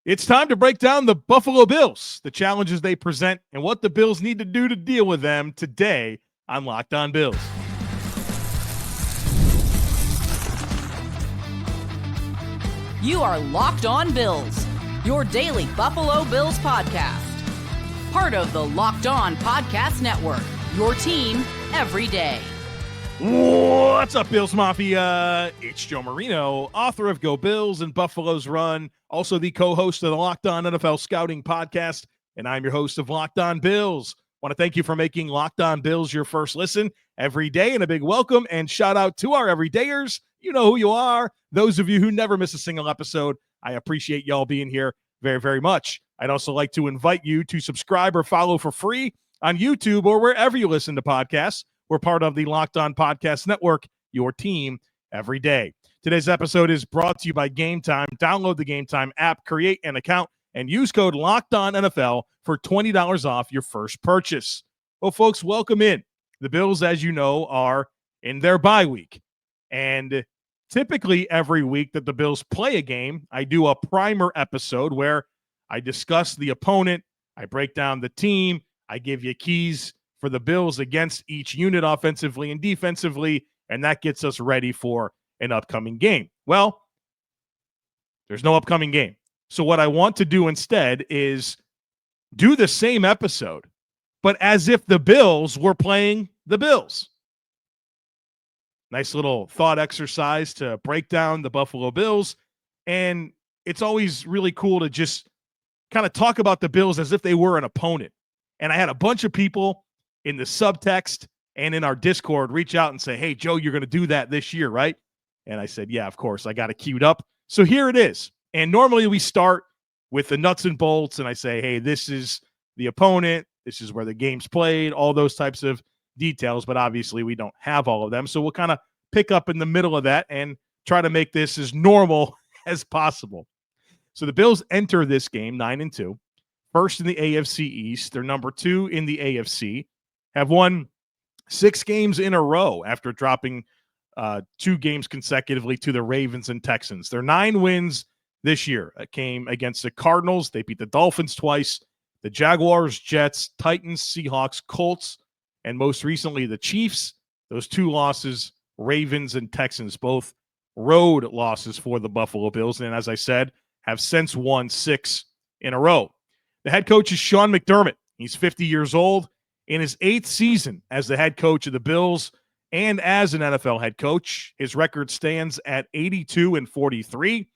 It's time to break down the Buffalo Bills, the challenges they present, and what the Bills need to do to deal with them today on Locked On Bills. You are Locked On Bills, your daily Buffalo Bills podcast. Part of the Locked On Podcast Network, your team every day. What's up, Bills Mafia? It's Joe Marino, author of Go Bills and Buffalo's Run, also the co-host of the Locked On NFL Scouting Podcast, and I'm your host of Locked On Bills. Want to thank you for making Locked On Bills your first listen every day, and a big welcome and shout out to our everydayers. You know who you are. Those of you who never miss a single episode, I appreciate y'all being here very, very much. I'd also like to invite you to subscribe or follow for free on YouTube or wherever you listen to podcasts. We're part of the Locked On Podcast Network, your team every day. Today's episode is brought to you by Game Time. Download the Game Time app, create an account, and use code LOCKEDONNFL for $20 off your first purchase. Well, folks, welcome in. The Bills, as you know, are in their bye week. And typically every week that the Bills play a game, I do a primer episode where I discuss the opponent, I break down the team, I give you keys for the Bills against each unit offensively and defensively, and that gets us ready for an upcoming game. Well, there's no upcoming game. So what I want to do instead is do the same episode, but as if the Bills were playing the Bills. Nice little thought exercise to break down the Buffalo Bills, and it's always really cool to just kind of talk about the Bills as if they were an opponent. And I had a bunch of people in the subtext and in our Discord reach out and say, hey, Joe, you're going to do that this year, right? And I said, yeah, of course. I got it queued up. So here it is. And normally we start with the nuts and bolts, and I say, hey, this is the opponent. This is where the game's played, all those types of details. But obviously we don't have all of them. So we'll kind of pick up in the middle of that and try to make this as normal as possible. So the Bills enter this game 9-2, first in the AFC East. They're number 2 in the AFC. Have won 6 games in a row after dropping 2 games consecutively to the Ravens and Texans. Their 9 wins this year came against the Cardinals. They beat the Dolphins twice, the Jaguars, Jets, Titans, Seahawks, Colts, and most recently the Chiefs. Those 2 losses, Ravens and Texans, both road losses for the Buffalo Bills. And as I said, have since won 6 in a row. The head coach is Sean McDermott. He's 50 years old. In his 8th season as the head coach of the Bills and as an NFL head coach, his record stands at 82-43.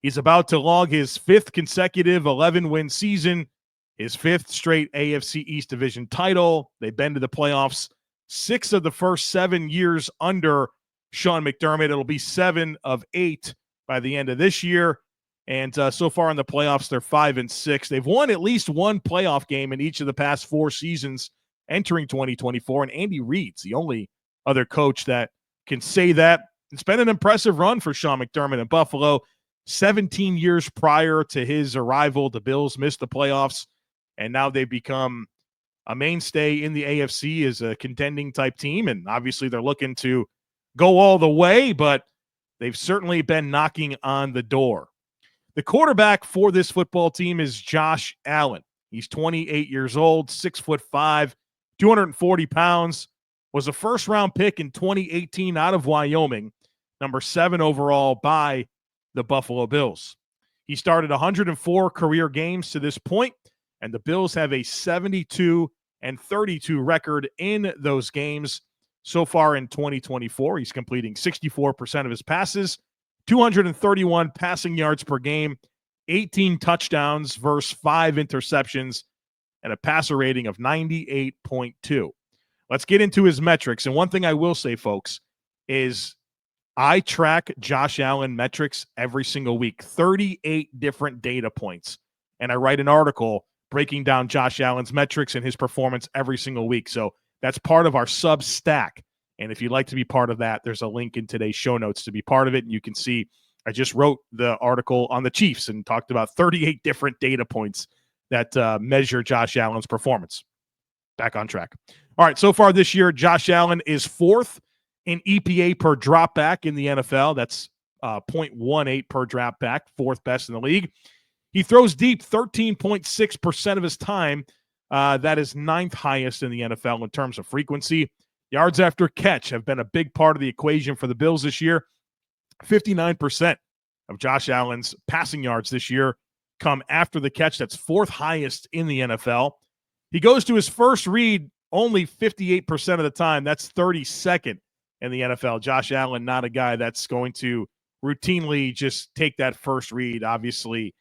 He's about to log his 5th consecutive 11-win season, his 5th straight AFC East division title. They've been to the playoffs 6 of the first 7 years under Sean McDermott. It'll be 7 of 8 by the end of this year. And so far in the playoffs, they're 5-6. They've won at least one playoff game in each of the past 4 seasons entering 2024, and Andy Reid's the only other coach that can say that. It's been an impressive run for Sean McDermott in Buffalo. 17 years prior to his arrival, the Bills missed the playoffs, and now they've become a mainstay in the AFC as a contending type team, and obviously they're looking to go all the way, but they've certainly been knocking on the door. The quarterback for this football team is Josh Allen. He's 28 years old, 6'5", 240 pounds, was a first-round pick in 2018 out of Wyoming, number 7 overall by the Buffalo Bills. He started 104 career games to this point, and the Bills have a 72-32 record in those games. So far in 2024, he's completing 64% of his passes, 231 passing yards per game, 18 touchdowns versus 5 interceptions, and a passer rating of 98.2. Let's get into his metrics. And one thing I will say, folks, is I track Josh Allen metrics every single week, 38 different data points. And I write an article breaking down Josh Allen's metrics and his performance every single week. So that's part of our Substack. And if you'd like to be part of that, there's a link in today's show notes to be part of it. And you can see I just wrote the article on the Chiefs and talked about 38 different data points that measure Josh Allen's performance. Back on track. All right, so far this year, Josh Allen is 4th in EPA per dropback in the NFL. That's 0.18 per dropback, 4th best in the league. He throws deep 13.6% of his time. That is 9th highest in the NFL in terms of frequency. Yards after catch have been a big part of the equation for the Bills this year. 59% of Josh Allen's passing yards this year come after the catch. That's 4th highest in the NFL. He goes to his first read only 58% of the time. That's 32nd in the NFL. Josh Allen, not a guy that's going to routinely just take that first read. Obviously,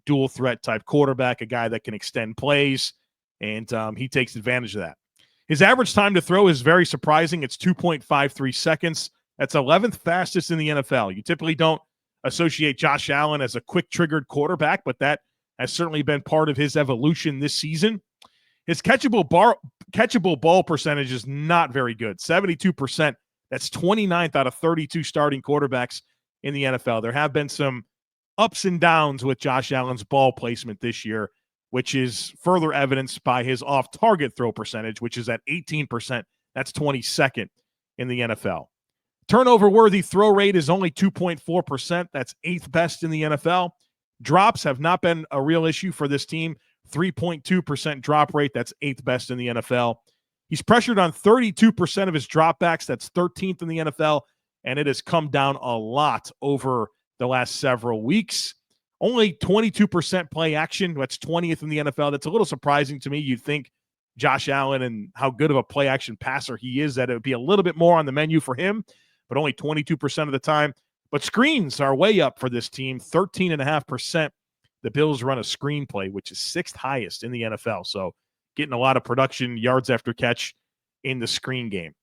dual threat type quarterback, a guy that can extend plays, and he takes advantage of that. His average time to throw is very surprising. It's 2.53 seconds. That's 11th fastest in the NFL. You typically don't associate Josh Allen as a quick-triggered quarterback, but that has certainly been part of his evolution this season. His catchable ball percentage is not very good, 72%. That's 29th out of 32 starting quarterbacks in the NFL. There have been some ups and downs with Josh Allen's ball placement this year, which is further evidenced by his off-target throw percentage, which is at 18%. That's 22nd in the NFL. Turnover-worthy throw rate is only 2.4%. That's 8th best in the NFL. Drops have not been a real issue for this team. 3.2% drop rate. That's 8th best in the NFL. He's pressured on 32% of his dropbacks. That's 13th in the NFL, and it has come down a lot over the last several weeks. Only 22% play action. That's 20th in the NFL. That's a little surprising to me. You'd think Josh Allen and how good of a play action passer he is, that it would be a little bit more on the menu for him, but only 22% of the time. But screens are way up for this team, 13.5%. The Bills run a screen play, which is 6th highest in the NFL. So getting a lot of production, yards after catch in the screen game.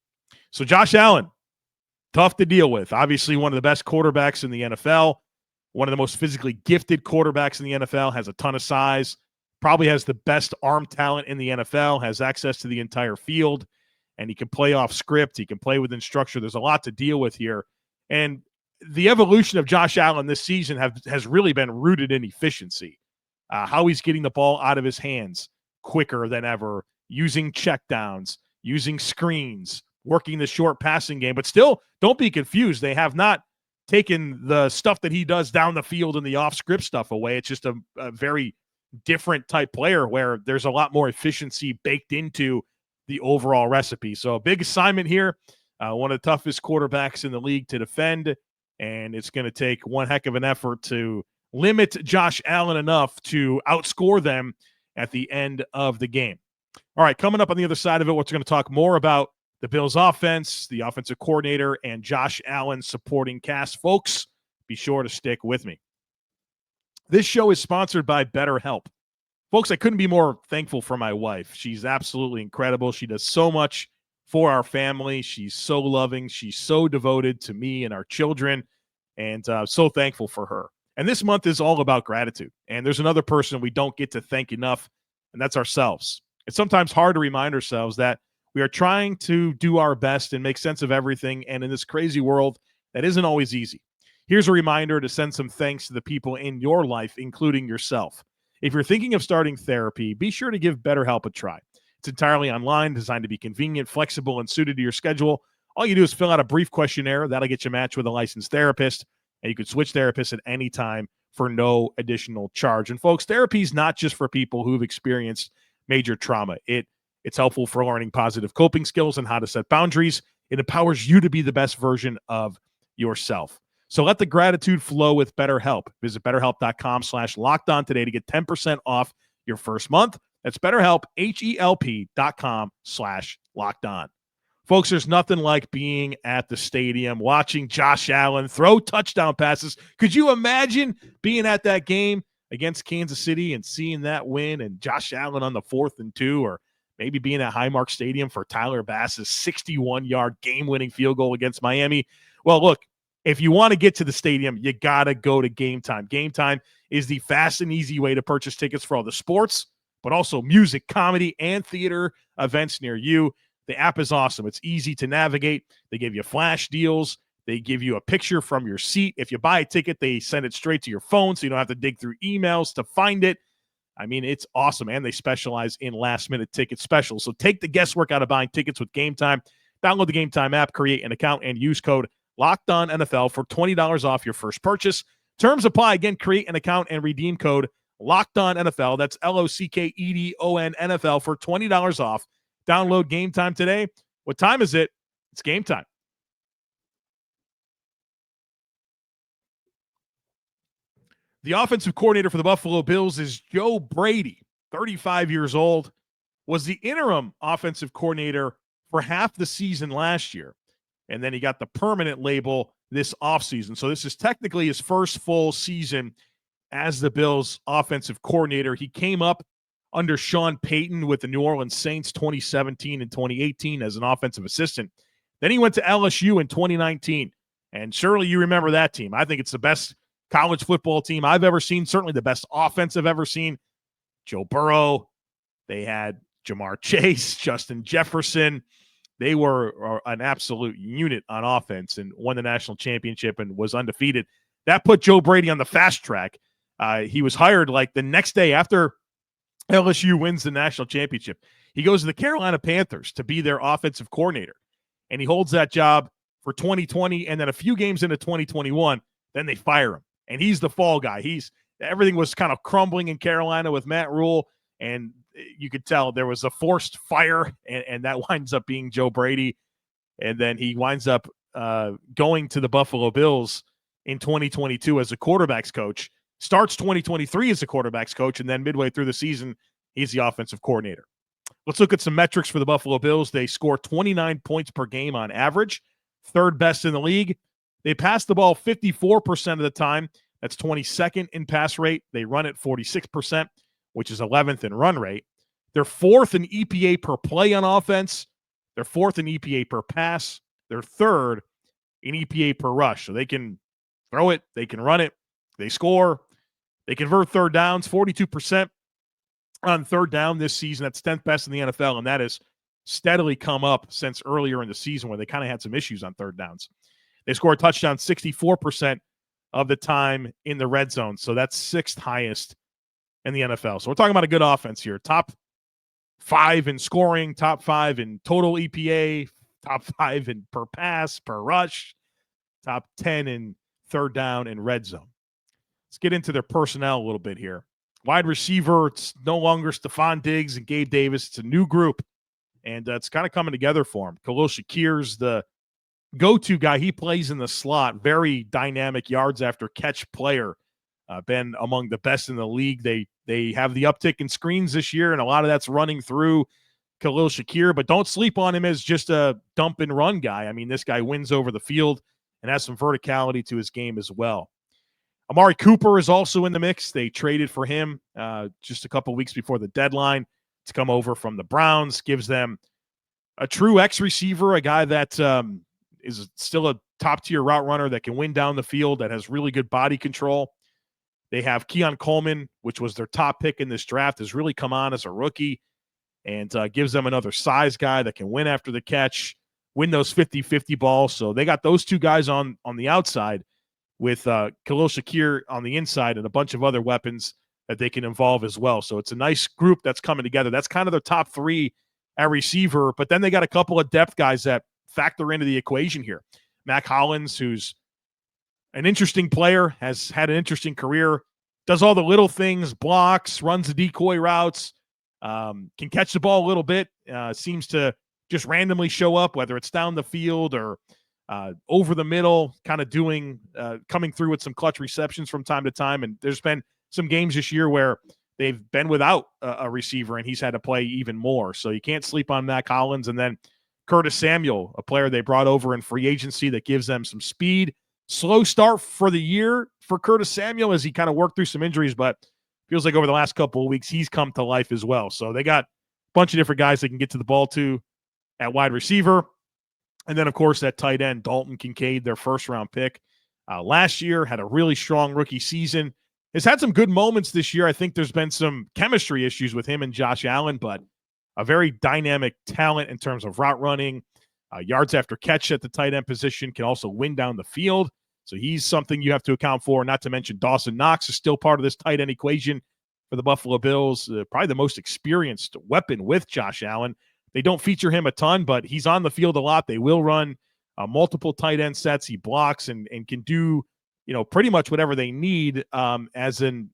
So Josh Allen, tough to deal with. Obviously one of the best quarterbacks in the NFL, one of the most physically gifted quarterbacks in the NFL, has a ton of size, probably has the best arm talent in the NFL, has access to the entire field, and he can play off script. He can play within structure. There's a lot to deal with here. And the evolution of Josh Allen this season has really been rooted in efficiency. How he's getting the ball out of his hands quicker than ever, using checkdowns, using screens, working the short passing game. But still, don't be confused. They have not taken the stuff that he does down the field and the off-script stuff away. It's just a very different type player where there's a lot more efficiency baked into the overall recipe. So a big assignment here. One of the toughest quarterbacks in the league to defend, and it's going to take one heck of an effort to limit Josh Allen enough to outscore them at the end of the game. All right, coming up on the other side of it, we're going to talk more about the Bills' offense, the offensive coordinator, and Josh Allen's supporting cast. Folks, be sure to stick with me. This show is sponsored by BetterHelp. Folks, I couldn't be more thankful for my wife. She's absolutely incredible. She does so much for our family. She's so loving. She's so devoted to me and our children, and so thankful for her. And this month is all about gratitude. And there's another person we don't get to thank enough, and that's ourselves. It's sometimes hard to remind ourselves that we are trying to do our best and make sense of everything, and in this crazy world, that isn't always easy. Here's a reminder to send some thanks to the people in your life, including yourself. If you're thinking of starting therapy, be sure to give BetterHelp a try. It's entirely online, designed to be convenient, flexible, and suited to your schedule. All you do is fill out a brief questionnaire. That'll get you matched with a licensed therapist, and you can switch therapists at any time for no additional charge. And folks, therapy is not just for people who've experienced major trauma. It's helpful for learning positive coping skills and how to set boundaries. It empowers you to be the best version of yourself. So let the gratitude flow with BetterHelp. Visit BetterHelp.com/LockedOn today to get 10% off your first month. That's BetterHelp, HELP.com/LockedOn. Folks, there's nothing like being at the stadium, watching Josh Allen throw touchdown passes. Could you imagine being at that game against Kansas City and seeing that win and Josh Allen on the 4th and 2, or maybe being at Highmark Stadium for Tyler Bass's 61-yard game-winning field goal against Miami? Well, look, if you want to get to the stadium, you got to go to Game Time. Game Time is the fast and easy way to purchase tickets for all the sports, but also music, comedy, and theater events near you. The app is awesome. It's easy to navigate. They give you flash deals. They give you a picture from your seat. If you buy a ticket, they send it straight to your phone, so you don't have to dig through emails to find it. I mean, it's awesome, and they specialize in last-minute ticket specials. So take the guesswork out of buying tickets with Game Time. Download the Game Time app, create an account, and use code LOCKEDONNFL for $20 off your first purchase. Terms apply. Again, create an account and redeem code Locked On NFL. That's LOCKEDON NFL for $20 off. Download Game Time today. What time is it? It's game time. The offensive coordinator for the Buffalo Bills is Joe Brady, 35 years old, was the interim offensive coordinator for half the season last year. And then he got the permanent label this offseason. So this is technically his first full season as the Bills offensive coordinator. He came up under Sean Payton with the New Orleans Saints 2017 and 2018 as an offensive assistant. Then he went to LSU in 2019. And surely you remember that team. I think it's the best college football team I've ever seen, certainly the best offense I've ever seen. Joe Burrow, they had Jamar Chase, Justin Jefferson. They were an absolute unit on offense and won the national championship and was undefeated. That put Joe Brady on the fast track. He was hired like the next day after LSU wins the national championship. He goes to the Carolina Panthers to be their offensive coordinator, and he holds that job for 2020, and then a few games into 2021, then they fire him, and he's the fall guy. Everything was kind of crumbling in Carolina with Matt Rule, and you could tell there was a forced fire, and that winds up being Joe Brady, and then he winds up going to the Buffalo Bills in 2022 as a quarterback's coach, starts 2023 as a quarterback's coach, and then midway through the season, he's the offensive coordinator. Let's look at some metrics for the Buffalo Bills. They score 29 points per game on average, third best in the league. They pass the ball 54% of the time. That's 22nd in pass rate. They run it 46%, which is 11th in run rate. They're fourth in EPA per play on offense. They're fourth in EPA per pass. They're third in EPA per rush. So they can throw it, they can run it, they score, they convert third downs, 42% on third down this season. That's 10th best in the NFL, and that has steadily come up since earlier in the season where they kind of had some issues on third downs. They score a touchdown 64% of the time in the red zone, so that's sixth highest in the NFL. So we're talking about a good offense here. Top 5 in scoring, top 5 in total EPA, top 5 in per pass, per rush, top 10 in third down and red zone. Let's get into their personnel a little bit here. Wide receiver, it's no longer Stephon Diggs and Gabe Davis. It's a new group, and it's kind of coming together for him. Khalil Shakir's the go-to guy. He plays in the slot, very dynamic yards after catch player. Been among the best in the league. They have the uptick in screens this year, and a lot of that's running through Khalil Shakir, but don't sleep on him as just a dump and run guy. I mean, this guy wins over the field and has some verticality to his game as well. Amari Cooper is also in the mix. They traded for him just a couple weeks before the deadline to come over from the Browns. Gives them a true X receiver, a guy that is still a top-tier route runner that can win down the field, that has really good body control. They have Keon Coleman, which was their top pick in this draft, has really come on as a rookie and gives them another size guy that can win after the catch, win those 50-50 balls. So they got those two guys on the outside with Khalil Shakir on the inside and a bunch of other weapons that they can involve as well. So it's a nice group that's coming together. That's kind of their top 3 at receiver, but then they got a couple of depth guys that factor into the equation here. Mac Hollins, who's an interesting player, has had an interesting career, does all the little things, blocks, runs the decoy routes, can catch the ball a little bit, seems to just randomly show up, whether it's down the field or over the middle, kind of coming through with some clutch receptions from time to time. And there's been some games this year where they've been without a receiver and he's had to play even more. So you can't sleep on Mac Hollins. And then Curtis Samuel, a player they brought over in free agency that gives them some speed. Slow start for the year for Curtis Samuel as he kind of worked through some injuries, but feels like over the last couple of weeks he's come to life as well. So they got a bunch of different guys they can get to the ball to at wide receiver. And then, of course, that tight end, Dalton Kincaid, their first-round pick. Last year had a really strong rookie season. Has had some good moments this year. I think there's been some chemistry issues with him and Josh Allen, but a very dynamic talent in terms of route running, yards after catch at the tight end position, can also win down the field. So he's something you have to account for, not to mention Dawson Knox is still part of this tight end equation for the Buffalo Bills, probably the most experienced weapon with Josh Allen. They don't feature him a ton, but he's on the field a lot. They will run multiple tight end sets. He blocks and can do pretty much whatever they need as an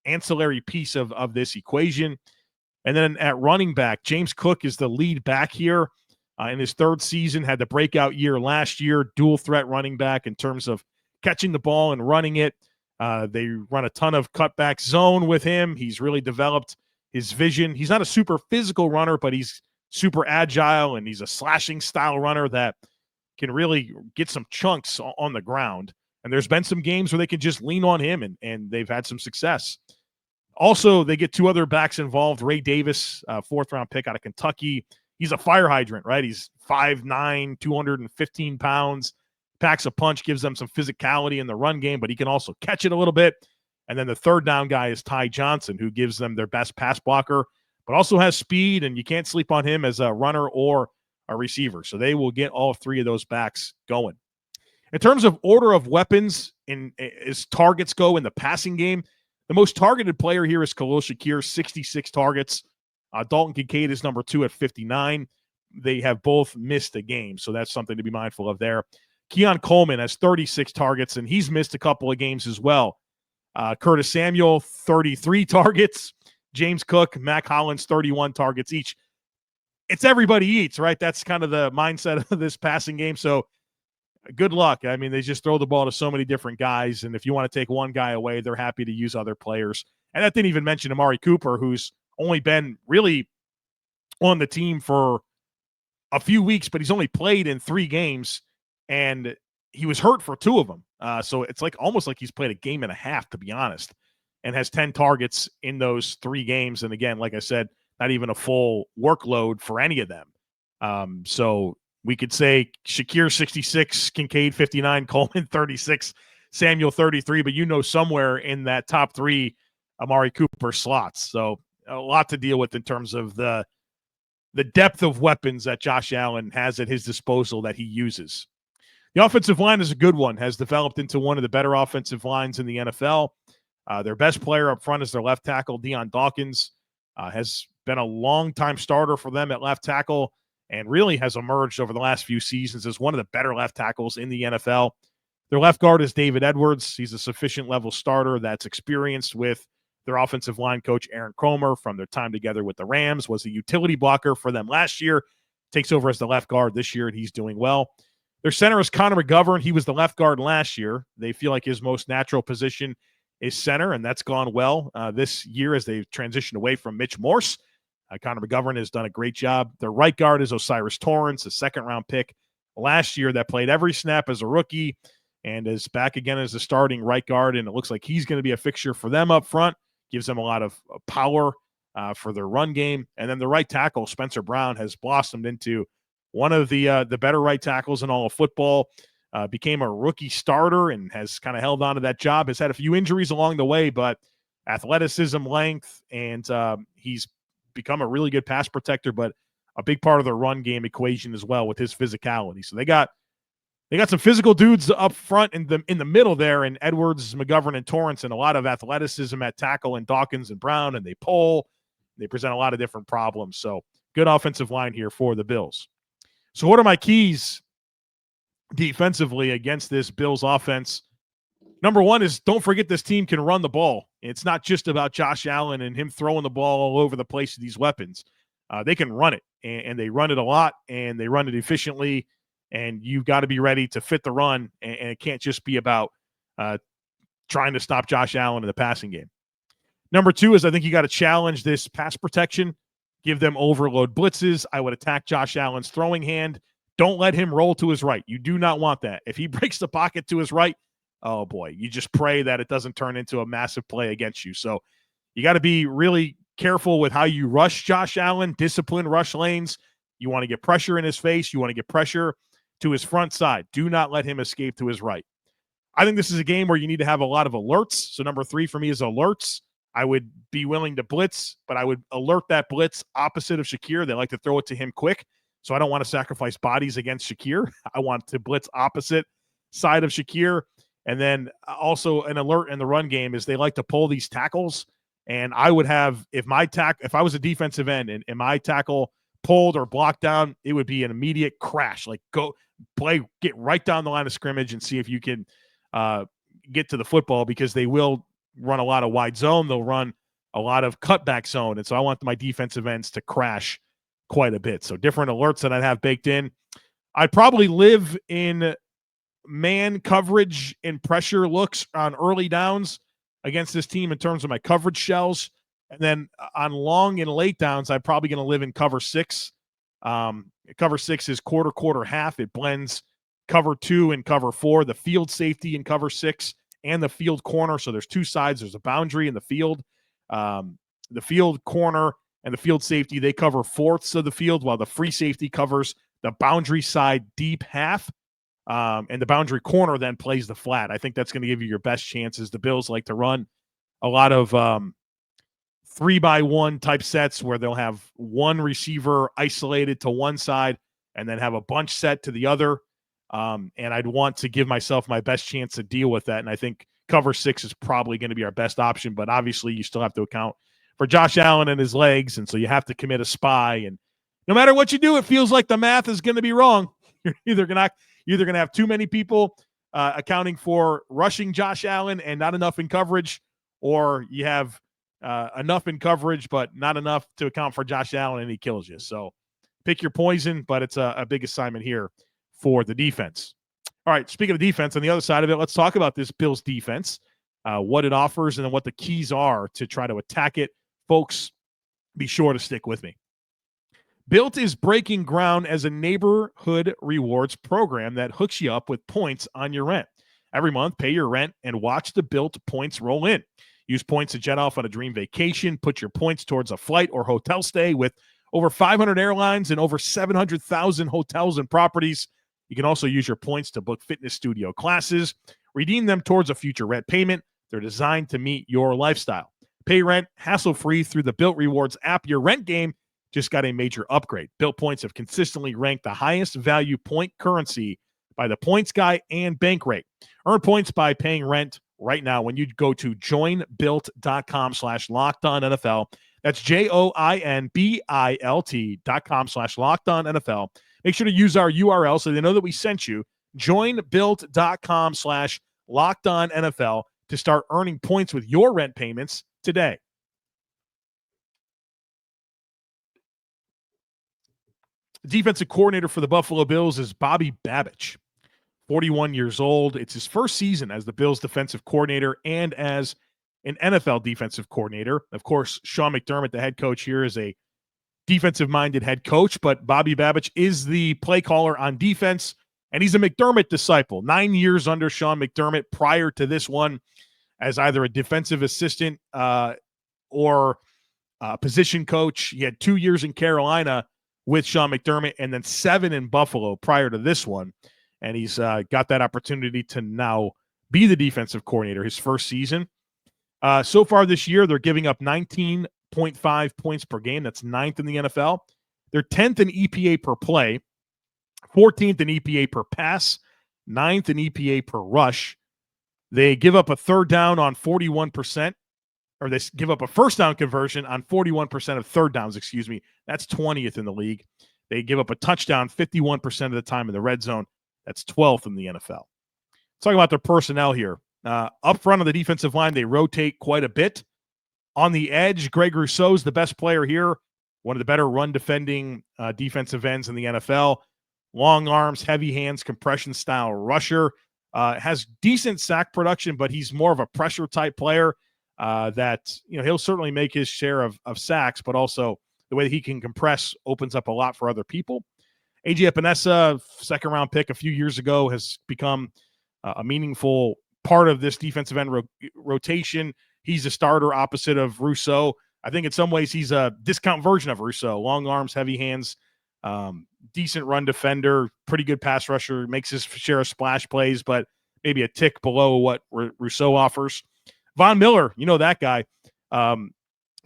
ancillary piece of this equation. And then at running back, James Cook is the lead back here in his third season, had the breakout year last year, dual threat running back in terms of catching the ball and running it. They run a ton of cutback zone with him. He's really developed his vision. He's not a super physical runner, but he's super agile, and he's a slashing style runner that can really get some chunks on the ground. And there's been some games where they can just lean on him, and they've had some success. Also, they get two other backs involved. Ray Davis, fourth-round pick out of Kentucky. He's a fire hydrant, right? He's 5'9", 215 pounds, packs a punch, gives them some physicality in the run game, but he can also catch it a little bit. And then the third down guy is Ty Johnson, who gives them their best pass blocker, but also has speed, and you can't sleep on him as a runner or a receiver. So they will get all three of those backs going. In terms of order of weapons as targets go in the passing game, the most targeted player here is Khalil Shakir, 66 targets. Dalton Kincaid is number 2 at 59. They have both missed a game, so that's something to be mindful of there. Keon Coleman has 36 targets, and he's missed a couple of games as well. Curtis Samuel, 33 targets. James Cook, Mac Hollins, 31 targets each. It's everybody eats, right? That's kind of the mindset of this passing game. So good luck. I mean, they just throw the ball to so many different guys, and if you want to take one guy away, they're happy to use other players. And that didn't even mention Amari Cooper, who's only been really on the team for a few weeks, but he's only played in 3 games, and he was hurt for 2 of them. So it's almost like he's played a game and a half, to be honest, and has 10 targets in those 3 games. And again, like I said, not even a full workload for any of them. So we could say Shakir 66, Kincaid 59, Coleman 36, Samuel 33, but somewhere in that top 3 Amari Cooper slots. So a lot to deal with in terms of the depth of weapons that Josh Allen has at his disposal that he uses. The offensive line is a good one, has developed into one of the better offensive lines in the NFL. Their best player up front is their left tackle, Dion Dawkins, has been a long-time starter for them at left tackle and really has emerged over the last few seasons as one of the better left tackles in the NFL. Their left guard is David Edwards. He's a sufficient level starter that's experienced with their offensive line coach, Aaron Cromer, from their time together with the Rams, was a utility blocker for them last year, takes over as the left guard this year, and he's doing well. Their center is Connor McGovern. He was the left guard last year. They feel like his most natural position is center, and that's gone well this year as they've transitioned away from Mitch Morse. Connor McGovern has done a great job. Their right guard is Osiris Torrance, a second-round pick last year that played every snap as a rookie and is back again as a starting right guard, and it looks like he's going to be a fixture for them up front. Gives them a lot of power for their run game. And then the right tackle, Spencer Brown, has blossomed into one of the better right tackles in all of football. Became a rookie starter and has kind of held on to that job. Has had a few injuries along the way, but athleticism, length, and he's become a really good pass protector, but a big part of the run game equation as well with his physicality. So they got some physical dudes up front in the middle there, and Edwards, McGovern, and Torrance, and a lot of athleticism at tackle, and Dawkins and Brown, and they pull. They present a lot of different problems. So good offensive line here for the Bills. So what are my keys defensively against this Bills offense? Number one is don't forget this team can run the ball. It's not just about Josh Allen and him throwing the ball all over the place with these weapons. They can run it, and they run it a lot, and they run it efficiently, and you've got to be ready to fit the run, and it can't just be about trying to stop Josh Allen in the passing game. Number two is I think you got to challenge this pass protection, give them overload blitzes. I would attack Josh Allen's throwing hand. Don't let him roll to his right. You do not want that. If he breaks the pocket to his right, oh boy, you just pray that it doesn't turn into a massive play against you. So you got to be really careful with how you rush Josh Allen, discipline rush lanes. You want to get pressure in his face. You want to get pressure to his front side. Do not let him escape to his right. I think this is a game where you need to have a lot of alerts. So number three for me is alerts. I would be willing to blitz, but I would alert that blitz opposite of Shakir. They like to throw it to him quick. So I don't want to sacrifice bodies against Shakir. I want to blitz opposite side of Shakir. And then also an alert in the run game is they like to pull these tackles. And I would have, if I was a defensive end and my tackle pulled or blocked down, it would be an immediate crash. Like go play, get right down the line of scrimmage and see if you can get to the football because they will run a lot of wide zone. They'll run a lot of cutback zone. And so I want my defensive ends to crash quite a bit. So different alerts that I'd have baked in. I'd probably live in man coverage and pressure looks on early downs against this team in terms of my coverage shells. And then on long and late downs, I'm probably going to live in cover 6. Cover 6 is quarter, half. It blends cover 2 and cover 4, the field safety in cover 6 and the field corner. So there's two sides. There's a boundary in the field. The field corner and the field safety, they cover fourths of the field, while the free safety covers the boundary side deep half. And the boundary corner then plays the flat. I think that's going to give you your best chances. The Bills like to run a lot of 3-by-1 type sets where they'll have one receiver isolated to one side and then have a bunch set to the other. And I'd want to give myself my best chance to deal with that. And I think cover 6 is probably going to be our best option, but obviously you still have to account for Josh Allen and his legs. And so you have to commit a spy. And no matter what you do, it feels like the math is going to be wrong. You're either going to have too many people accounting for rushing Josh Allen and not enough in coverage, or you have enough in coverage but not enough to account for Josh Allen and he kills you. So pick your poison, but it's a big assignment here for the defense. All right, speaking of defense, on the other side of it, let's talk about this Bills defense, what it offers, and then what the keys are to try to attack it. Folks, be sure to stick with me. Built is breaking ground as a neighborhood rewards program that hooks you up with points on your rent. Every month, pay your rent and watch the Built points roll in. Use points to jet off on a dream vacation. Put your points towards a flight or hotel stay with over 500 airlines and over 700,000 hotels and properties. You can also use your points to book fitness studio classes. Redeem them towards a future rent payment. They're designed to meet your lifestyle. Pay rent hassle-free through the Built Rewards app. Your rent game just got a major upgrade. Built points have consistently ranked the highest value point currency by the Points Guy and Bankrate. Earn points by paying rent right now when you go to joinbuilt.com/LockedOnNFL. That's joinbilt.com/LockedOnNFL. Make sure to use our URL so they know that we sent you. Joinbuilt.com/LockedOnNFL to start earning points with your rent payments today. The defensive coordinator for the Buffalo Bills is Bobby Babich, 41 years old. It's his first season as the Bills defensive coordinator and as an NFL defensive coordinator. Of course, Sean McDermott, the head coach here, is a defensive-minded head coach, but Bobby Babich is the play caller on defense, and he's a McDermott disciple. 9 years under Sean McDermott prior to this one as either a defensive assistant or position coach. He had 2 years in Carolina with Sean McDermott and then 7 in Buffalo prior to this one. And he's got that opportunity to now be the defensive coordinator his first season. So far this year, they're giving up 19.5 points per game. That's 9th in the NFL. They're 10th in EPA per play, 14th in EPA per pass, 9th in EPA per rush. They give up a third down on 41%, or they give up a first down conversion on 41% of third downs, That's 20th in the league. They give up a touchdown 51% of the time in the red zone. That's 12th in the NFL. Let's talk about their personnel here. Up front on the defensive line, they rotate quite a bit. On the edge, Greg Rousseau's the best player here, one of the better run-defending defensive ends in the NFL. Long arms, heavy hands, compression-style rusher. Has decent sack production, but he's more of a pressure-type player that he'll certainly make his share of sacks, but also the way that he can compress opens up a lot for other people. A.J. Epinesa, second-round pick a few years ago, has become a meaningful part of this defensive end rotation. He's a starter opposite of Rousseau. I think in some ways he's a discount version of Rousseau. Long arms, heavy hands, decent run defender, pretty good pass rusher, makes his share of splash plays, but maybe a tick below what Rousseau offers. Von Miller, that guy,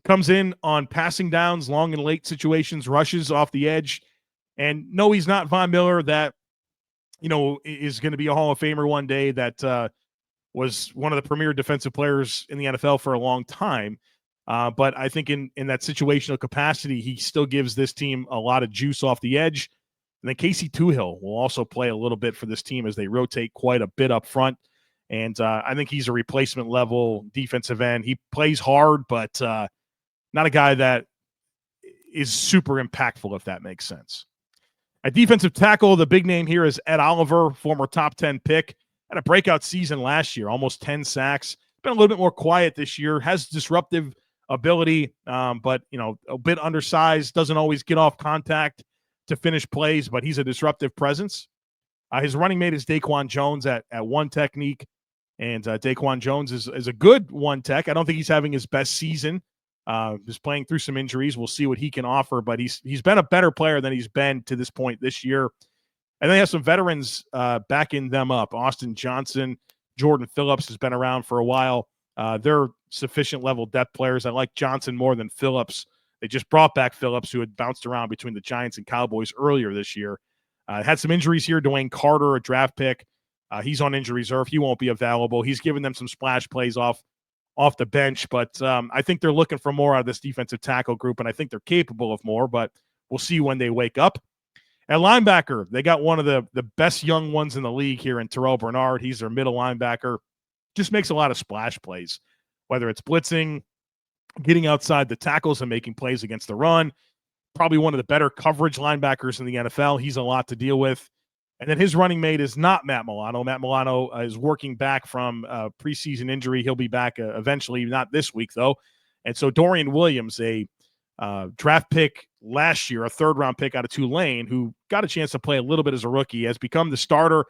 comes in on passing downs, long and late situations, rushes off the edge. And no, he's not Von Miller that, is going to be a Hall of Famer one day, that was one of the premier defensive players in the NFL for a long time. But I think in that situational capacity, he still gives this team a lot of juice off the edge. And then Casey Tuhill will also play a little bit for this team as they rotate quite a bit up front. And I think he's a replacement level defensive end. He plays hard, but not a guy that is super impactful, if that makes sense. At defensive tackle, the big name here is Ed Oliver, former top 10 pick. Had a breakout season last year, almost 10 sacks. Been a little bit more quiet this year, has disruptive ability, but a bit undersized, doesn't always get off contact to finish plays, but he's a disruptive presence. His running mate is Daquan Jones at one technique, and Daquan Jones is a good one tech. I don't think he's having his best season. He's playing through some injuries. We'll see what he can offer, but he's been a better player than he's been to this point this year. And they have some veterans backing them up. Austin Johnson, Jordan Phillips has been around for a while. They're sufficient level depth players. I like Johnson more than Phillips. They just brought back Phillips, who had bounced around between the Giants and Cowboys earlier this year. Had some injuries here. Dwayne Carter, a draft pick. He's on injury reserve. He won't be available. He's given them some splash plays off the bench, but I think they're looking for more out of this defensive tackle group, and I think they're capable of more, but we'll see when they wake up. At linebacker, they got one of the best young ones in the league here in Terrell Bernard. He's their middle linebacker. Just makes a lot of splash plays, whether it's blitzing, getting outside the tackles and making plays against the run. Probably one of the better coverage linebackers in the NFL. He's a lot to deal with. And then his running mate is not Matt Milano. Matt Milano is working back from a preseason injury. He'll be back eventually, not this week, though. And so Dorian Williams, a draft pick last year, a third-round pick out of Tulane, who got a chance to play a little bit as a rookie, has become the starter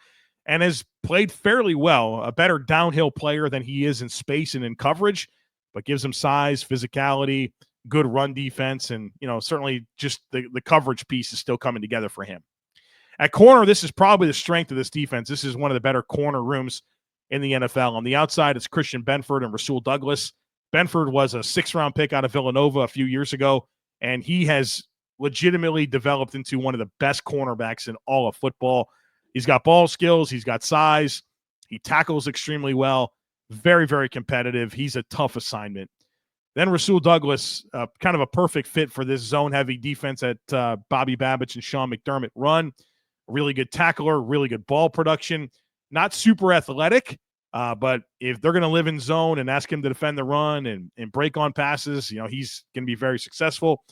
and has played fairly well, a better downhill player than he is in space and in coverage, but gives him size, physicality, good run defense, and certainly just the coverage piece is still coming together for him. At corner, this is probably the strength of this defense. This is one of the better corner rooms in the NFL. On the outside, it's Christian Benford and Rasul Douglas. Benford was a 6th-round pick out of Villanova a few years ago, and he has legitimately developed into one of the best cornerbacks in all of football. He's got ball skills. He's got size. He tackles extremely well. Very, very competitive. He's a tough assignment. Then Rasul Douglas, kind of a perfect fit for this zone-heavy defense at Bobby Babich and Sean McDermott run. Really good tackler, really good ball production. Not super athletic, but if they're going to live in zone and ask him to defend the run and break on passes, he's going to be very successful.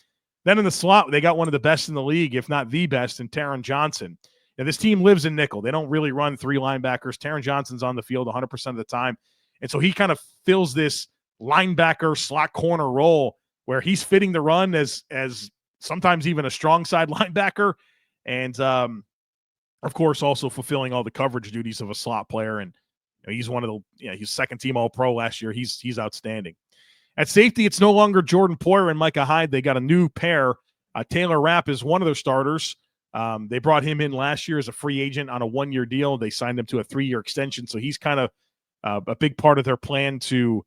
Then in the slot, they got one of the best in the league, if not the best, in Taron Johnson. Now, this team lives in nickel. They don't really run 3 linebackers. Taron Johnson's on the field 100% of the time. And so he kind of fills this linebacker slot corner role where he's fitting the run as sometimes even a strong side linebacker. And, of course, also fulfilling all the coverage duties of a slot player. And he's one of the, he's second-team All-Pro last year. He's outstanding. At safety, it's no longer Jordan Poyer and Micah Hyde. They got a new pair. Taylor Rapp is one of their starters. They brought him in last year as a free agent on a 1-year deal. They signed him to a 3-year extension. So he's kind of a big part of their plan to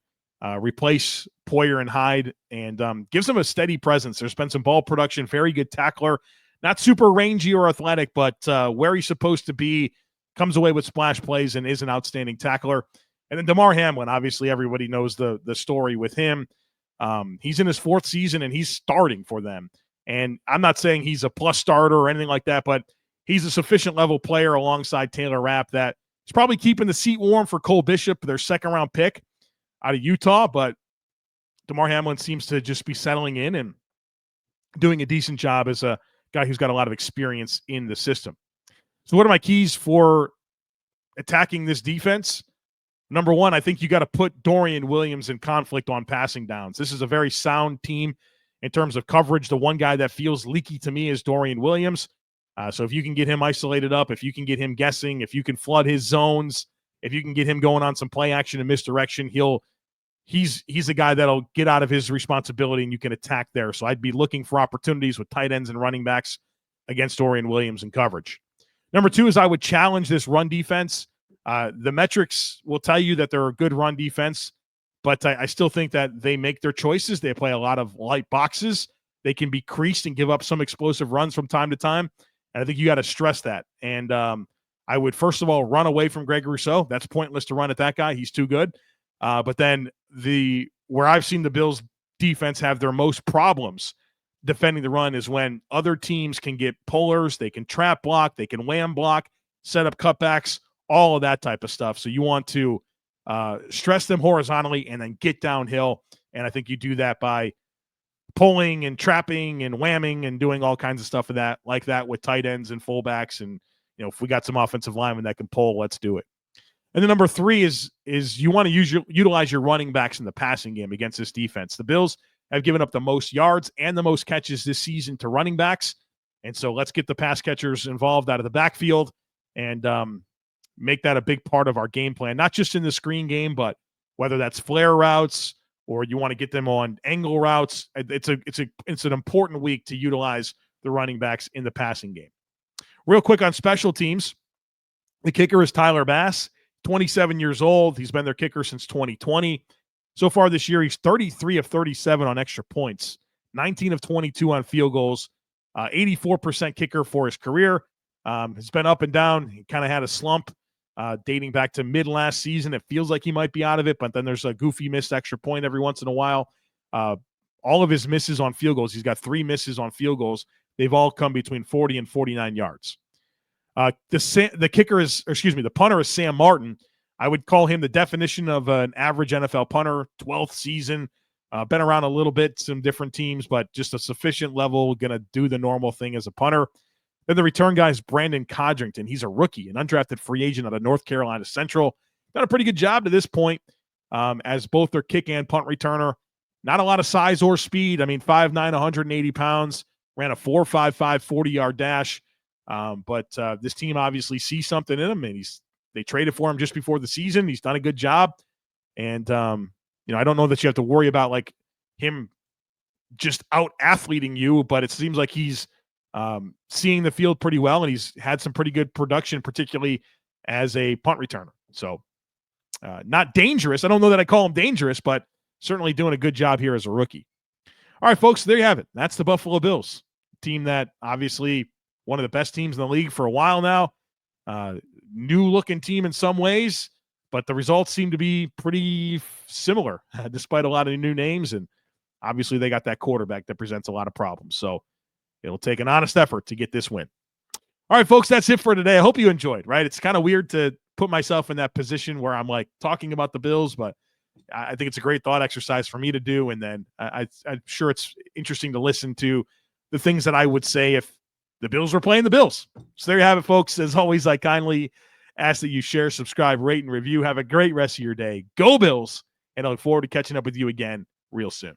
replace Poyer and Hyde, and gives them a steady presence. There's been some ball production, very good tackler. Not super rangy or athletic, but where he's supposed to be, comes away with splash plays and is an outstanding tackler. And then Damar Hamlin, obviously everybody knows the story with him. He's in his 4th season and he's starting for them. And I'm not saying he's a plus starter or anything like that, but he's a sufficient level player alongside Taylor Rapp that is probably keeping the seat warm for Cole Bishop, their 2nd-round pick out of Utah. But Damar Hamlin seems to just be settling in and doing a decent job as a guy who's got a lot of experience in the system. So what are my keys for attacking this defense? Number one, I think you got to put Dorian Williams in conflict on passing downs. This is a very sound team in terms of coverage. The one guy that feels leaky to me is Dorian Williams. So if you can get him isolated up, if you can get him guessing, if you can flood his zones, if you can get him going on some play action and misdirection, he's a guy that'll get out of his responsibility and you can attack there. So I'd be looking for opportunities with tight ends and running backs against Dorian Williams in coverage. Number 2 is I would challenge this run defense. The metrics will tell you that they're a good run defense, but I still think that they make their choices. They play a lot of light boxes. They can be creased and give up some explosive runs from time to time. And I think you got to stress that. And I would, first of all, run away from Greg Rousseau. That's pointless to run at that guy. He's too good. But then where I've seen the Bills defense have their most problems defending the run is when other teams can get pullers, they can trap block, they can wham block, set up cutbacks, all of that type of stuff. So you want to stress them horizontally and then get downhill. And I think you do that by pulling and trapping and whamming and doing all kinds of stuff of that, like that with tight ends and fullbacks. And, if we got some offensive linemen that can pull, let's do it. And then number 3 is you want to utilize your running backs in the passing game against this defense. The Bills have given up the most yards and the most catches this season to running backs. And so let's get the pass catchers involved out of the backfield and make that a big part of our game plan, not just in the screen game, but whether that's flare routes or you want to get them on angle routes. It's an important week to utilize the running backs in the passing game. Real quick on special teams, the kicker is Tyler Bass, 27 years old. He's been their kicker since 2020. So far this year, he's 33 of 37 on extra points, 19 of 22 on field goals, 84% kicker for his career. Has been up and down. He kind of had a slump dating back to mid last season. It feels like he might be out of it, but then there's a goofy missed extra point every once in a while. All of his misses on field goals, he's got 3 misses on field goals. They've all come between 40 and 49 yards. The punter is Sam Martin. I would call him the definition of an average NFL punter, 12th season, been around a little bit, some different teams, but just a sufficient level, going to do the normal thing as a punter. Then the return guy is Brandon Codrington. He's a rookie, an undrafted free agent out of North Carolina Central. Done a pretty good job to this point as both their kick and punt returner. Not a lot of size or speed. 5'9", 180 pounds, ran a 4.55 40-yard dash. But this team obviously sees something in him, and they traded for him just before the season. He's done a good job. And, I don't know that you have to worry about like him just out athleting you, but it seems like he's seeing the field pretty well, and he's had some pretty good production, particularly as a punt returner. So not dangerous. I don't know that I call him dangerous, but certainly doing a good job here as a rookie. All right, folks, there you have it. That's the Buffalo Bills, team that obviously one of the best teams in the league for a while now. New-looking team in some ways, but the results seem to be pretty similar despite a lot of new names, and obviously they got that quarterback that presents a lot of problems. So it'll take an honest effort to get this win. All right, folks, that's it for today. I hope you enjoyed, right? It's kind of weird to put myself in that position where I'm like talking about the Bills, but I think it's a great thought exercise for me to do, and then I'm sure it's interesting to listen to the things that I would say if the Bills were playing the Bills. So there you have it, folks. As always, I kindly ask that you share, subscribe, rate, and review. Have a great rest of your day. Go Bills, and I look forward to catching up with you again real soon.